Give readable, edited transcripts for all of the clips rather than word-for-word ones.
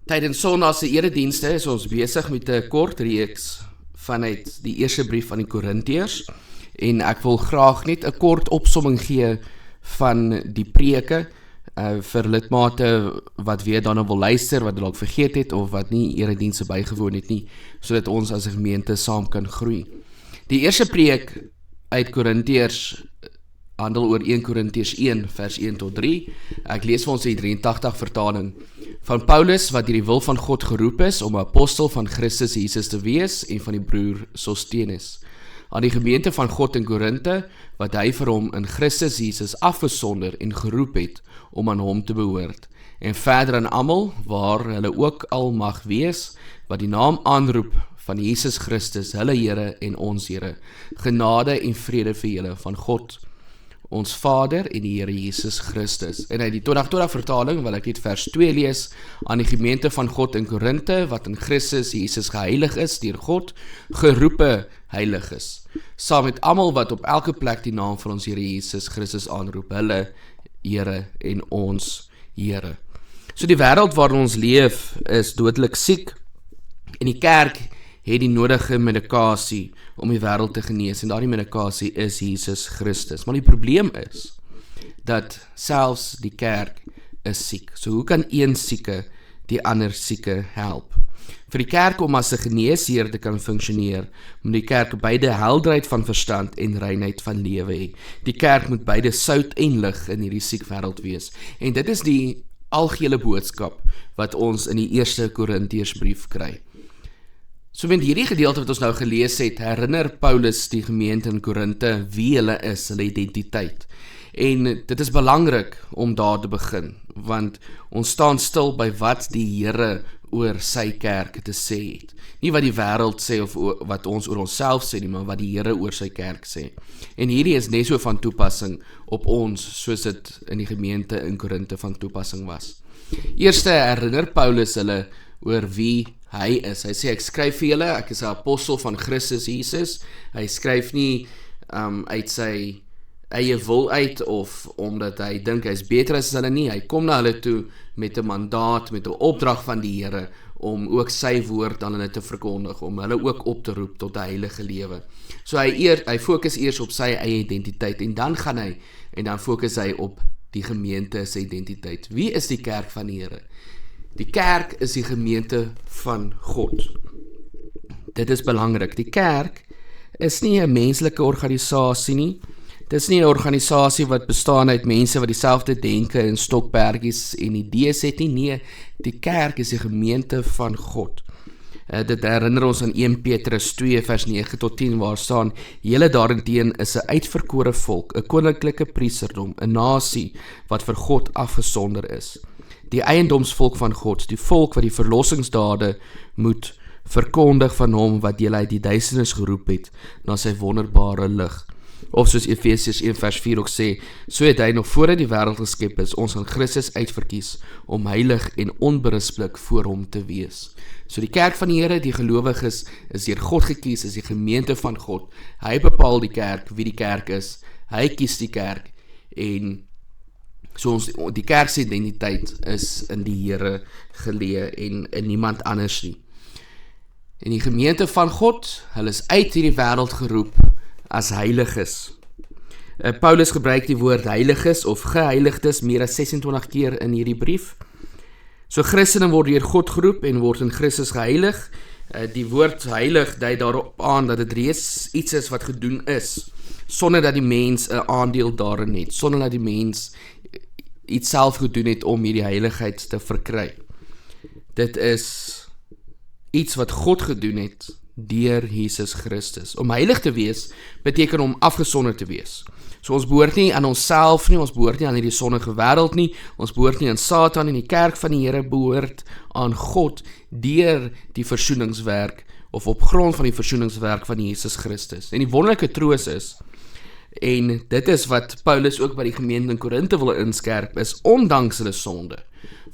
Tydens Sondag se eredienste is ons besig met 'n kort reeks vanuit die eerste brief aan die Korintiërs en ek wil graag net 'n kort opsomming gee van die preke vir lidmate wat weer daarna wil luister, wat dalk vergeet het of wat nie eredienste bygewoon het nie, sodat ons as 'n gemeente saam kan groei. Die eerste preek uit Korintiërs handel oor 1 Korintiërs 1 vers 1 tot 3. Ek lees vir ons die 83 vertaling. Van Paulus, wat deur die wil van God geroep is om 'n apostel van Christus Jesus te wees, en van die broer Sostenes, aan die gemeente van God in Korinthe, wat hy vir hom in Christus Jesus afgesonder en geroep het om aan hom te behoort, en verder aan almal, waar hulle ook al mag wees, wat die naam aanroep van Jesus Christus, hulle Here en ons Here, genade en vrede vir julle van God, ons Vader en die Here Jesus Christus. En uit die 2020 vertaling wil ek net vers 2 lees, aan die gemeente van God in Korinthe, wat in Christus Jesus geheilig is, deur God, geroepe heilig is, saam met almal wat op elke plek die naam van ons Here Jesus Christus aanroep, hulle Here en ons Here. So die wêreld waarin ons leef is dodelik siek, en die kerk het die nodige medikasie om die wêreld te genees, en daardie medikasie is Jesus Christus. Maar die probleem is, dat selfs die kerk is siek. So hoe kan een sieke die ander sieke help? Vir die kerk om as 'n geneesheer te kan funksioneer, moet die kerk beide helderheid van verstand en reinheid van lewe hê. Die kerk moet beide sout en lig in hierdie siek wêreld wees. En dit is die algehele boodskap wat ons in die eerste Korintiërsbrief kry. So met hierdie gedeelte wat ons nou gelees het, herinner Paulus die gemeente in Korinthe wie hulle is, hulle identiteit. En dit is belangrik om daar te begin, want ons staan stil by wat die Here oor sy kerk te sê het. Nie wat die wêreld sê of wat ons oor onsself sê nie, maar wat die Here oor sy kerk sê. En hierdie is net so van toepassing op ons, soos dit in die gemeente in Korinthe van toepassing was. Eerste herinner Paulus hulle oor wie hy is. Hy sê, ek skryf vir julle, ek is 'n apostel van Christus Jesus. Hy skryf nie uit sy eie wil uit, of omdat hy dink hy is beter as hulle nie. Hy kom na hulle toe met 'n mandaat, met 'n opdrag van die Here, om ook sy woord aan hulle te verkondig, om hulle ook op te roep tot 'n heilige lewe. So hy fokus eers op sy eie identiteit, en dan fokus hy op die gemeente se identiteit. Wie is die kerk van die Here? Die kerk is die gemeente van God. Dit is belangrik. Die kerk is nie 'n menslike organisasie nie. Dit is nie 'n organisasie wat bestaan uit mense wat dieselfde denke en stokperdjies en idees het nie. Nee, die kerk is die gemeente van God. Dit herinner ons aan 1 Petrus 2 vers 9 tot 10 waar staan, julle daarenteen is 'n uitverkore volk, 'n koninklike priesterdom, 'n nasie wat vir God afgesonder is. Die eiendomsvolk van God, die volk wat die verlossingsdade moet verkondig van hom wat julle uit die duisternis geroep het na sy wonderbare lig. Of soos Efesiërs 1 vers 4 ook sê, so het hy nog voordat die wêreld geskep is, ons aan Christus uitverkies om heilig en onberispelik voor hom te wees. So die kerk van die Here, die gelowiges, is deur God gekies, is die gemeente van God. Hy bepaal die kerk, wie die kerk is. Hy kies die kerk, en so die kerk se identiteit is in die Here geleë en in niemand anders nie. En die gemeente van God, hulle is uit hierdie wêreld geroep as heiliges. Paulus gebruik die woord heiliges of geheiligdes meer as 26 keer in hierdie brief. So Christene word deur God geroep en word in Christus geheilig. Die woord heilig dui daarop aan dat dit reeds iets is wat gedoen is, sonder dat die mens 'n aandeel daarin het, sonder dat die mens iets self gedoen het om hierdie heiligheid te verkry. Dit is iets wat God gedoen het deur Jesus Christus. Om heilig te wees beteken om afgesonder te wees. So ons behoort nie aan onsself nie, ons behoort nie aan hierdie sondige wêreld nie, ons behoort nie aan Satan, en die kerk van die Here behoort aan God deur die versoeningswerk, of op grond van die versoeningswerk van Jesus Christus. En die wonderlike troos is, en dit is wat Paulus ook by die gemeente in Korinthe wil inskerp, is ondanks hulle sonde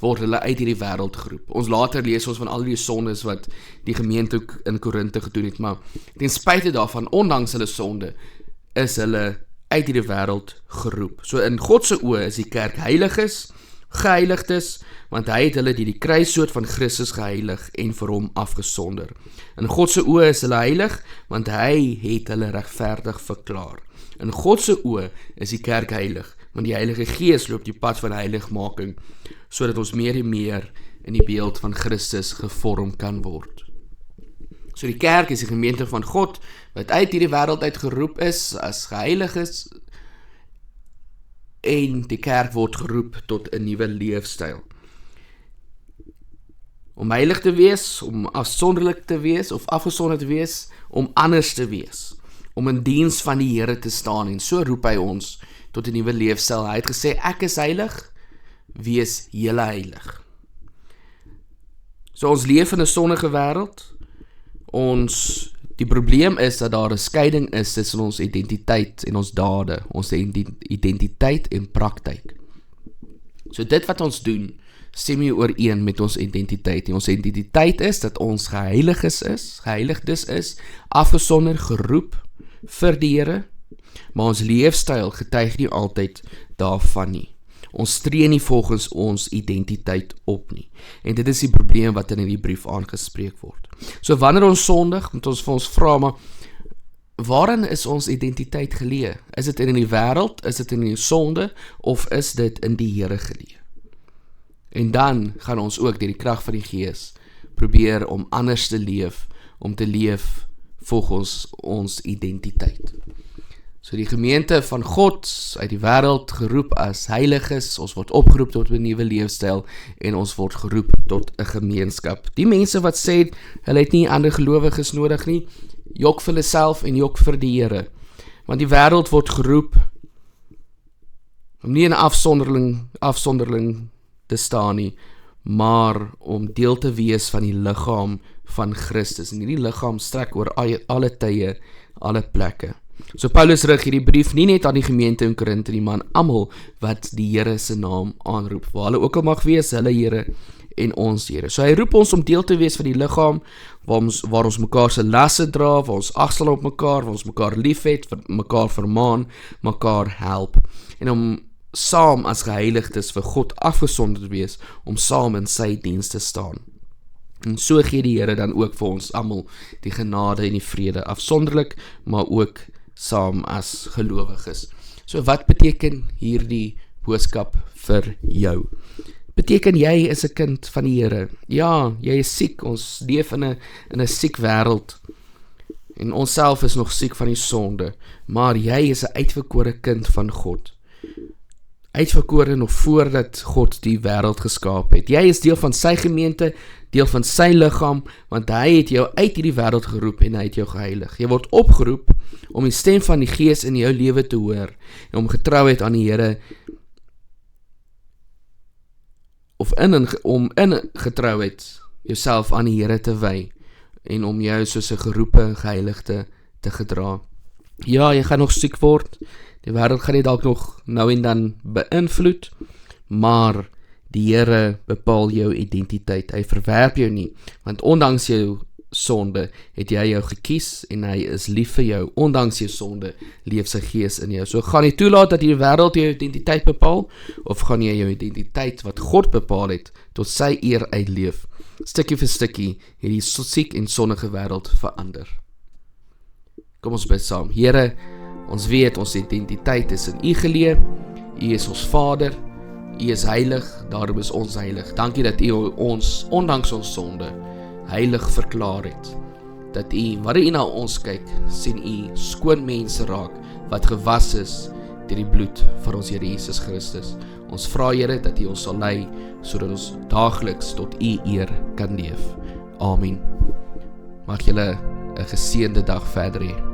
word hulle uit hierdie wêreld geroep. Ons later lees ons van al die sondes wat die gemeente in Korinthe gedoen het, maar ten spyte daarvan, ondanks hulle sonde, is hulle uit hierdie wêreld geroep. So in God se oë is die kerk heiliges, geheiligdes, want hy het hulle die kruisdood van Christus geheilig en vir hom afgesonder. In God se oë is hulle heilig, want hy het hulle regverdig verklaar. In God se oë is die kerk heilig, want die Heilige Gees loop die pad van heiligmaking, sodat ons meer en meer in die beeld van Christus gevorm kan word. So die kerk is die gemeente van God, wat uit hierdie wêreld uitgeroep is, as geheilig is, en die kerk word geroep tot 'n nuwe leefstyl. Om heilig te wees, om afsonderlik te wees, of afgesonder te wees, om anders te wees, om in diens van die Here te staan, en so roep hy ons tot 'n nuwe leefstyl. Hy het gesê, ek is heilig, wees julle heilig. So ons leef in 'n sondige wêreld. Die probleem is dat daar 'n skeiding is tussen ons identiteit en ons dade, ons identiteit en praktyk. So dit wat ons doen, stem nie ooreen met ons identiteit. Ons identiteit is dat ons geheiligdes is, afgesonder, geroep vir die Here, maar ons leefstyl getuig nie altyd daarvan nie. Ons tree nie volgens ons identiteit op nie. En dit is die probleem wat in hierdie brief aangespreek word. So wanneer ons sondig, moet ons vir ons vra, maar waarin is ons identiteit geleë? Is dit in die wêreld, is dit in die sonde, of is dit in die Here geleë? En dan gaan ons ook deur die krag van die Gees probeer om anders te leef, om te leef volgens ons identiteit. So die gemeente van God uit die wêreld geroep as heiliges, ons word opgeroep tot 'n nuwe leefstyl en ons word geroep tot 'n gemeenskap. Die mense wat sê hulle het nie ander gelowiges nodig nie, jok vir hulle self en jok vir die Here. Want die wêreld word geroep om nie in afsonderling te staan nie, maar om deel te wees van die liggaam van Christus. En hierdie liggaam strek oor alle tye, alle plekke. So Paulus rig hierdie brief nie net aan die gemeente in Korinthe nie, maar aan almal wat die Here se naam aanroep, waar hulle ook al mag wees, hulle Here en ons Here. So hy roep ons om deel te wees van die liggaam, waar ons mekaar se lasse dra, waar ons agstel op mekaar, waar ons mekaar liefhet, mekaar vermaan, mekaar help, en om saam as geheiligdes vir God afgesonder te wees, om saam in sy diens te staan. En so gee die Here dan ook vir ons almal die genade en die vrede, afsonderlik, maar ook saam as gelowiges. So wat beteken hierdie boodskap vir jou? Beteken jy is 'n kind van die Here? Ja, jy is siek, ons leef in 'n siek wêreld, en ons self is nog siek van die sonde, maar jy is 'n uitverkore kind van God. Uitverkore nog voordat God die wêreld geskaap het. Jy is deel van sy gemeente, deel van sy liggaam, want hy het jou uit hierdie wêreld geroep en hy het jou geheilig. Jy word opgeroep om die stem van die Gees in jou lewe te hoor, en om getrouheid aan die Here, om in getrouheid jouself aan die Here te wy, en om jou soos 'n geroepe geheiligde te gedra. Ja, jy gaan nog siek word, die wêreld gaan jy dalk nog nou en dan beïnvloed, maar die Here bepaal jou identiteit. Hy verwerp jou nie, want ondanks jou sonde het jy jou gekies en hy is lief vir jou. Ondanks jou sonde leef sy Gees in jou. So gaan jy toelaat dat die wêreld jou identiteit bepaal, of gaan jy jou identiteit wat God bepaal het tot sy eer uitleef, stukkie vir stukkie hierdie siek en sondige wêreld verander. Kom ons bid saam. Here, ons weet ons identiteit is in U geleë. U is ons Vader. U is heilig, daarom is ons heilig. Dankie dat U ons, ondanks ons sonde, heilig verklaar het. Dat U, wanneer U na ons kyk, sien U skoon mense raak, wat gewas is deur die bloed van ons Here Jesus Christus. Ons vra, Here, dat U ons sal lei, sodat ons daagliks tot U eer kan leef. Amen. Mag julle 'n geseënde dag verder hê.